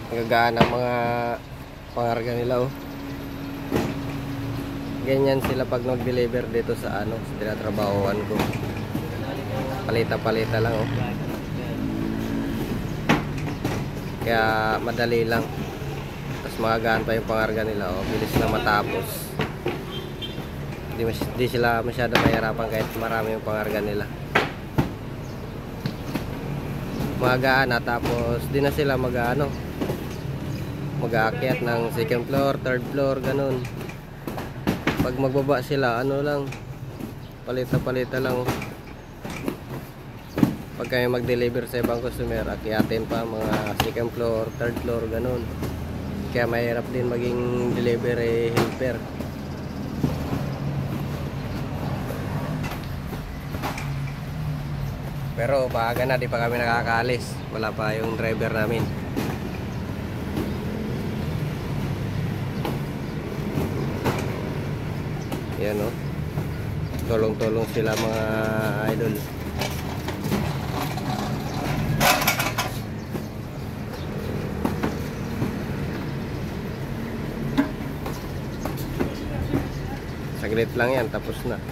Gagaan ang mga pangarga nila, oh. Ganyan sila pag nag-deliver dito sa ano, sa tinatrabahoan ko. Palita-palita lang, oh. Kaya madali lang. Tapos magagaan pa yung pangarga nila, oh. Bilis lang matapos. Di sila masyado mahirapan kahit marami yung pangarga nila. Magagaan na, tapos di na sila mag-aakyat ng second floor, third floor, ganun. Pag magbaba sila, ano lang, palita-palita lang. Pag kayo mag-deliver sa ibang customer, akyatin pa mga second floor, third floor, ganun. Kaya mahirap din maging delivery helper. Pero maaga na, di pa kami nakakaalis. Wala pa yung driver namin. Yan, oh. Tulong-tulong sila mga idol. Saglit lang yan, tapos na.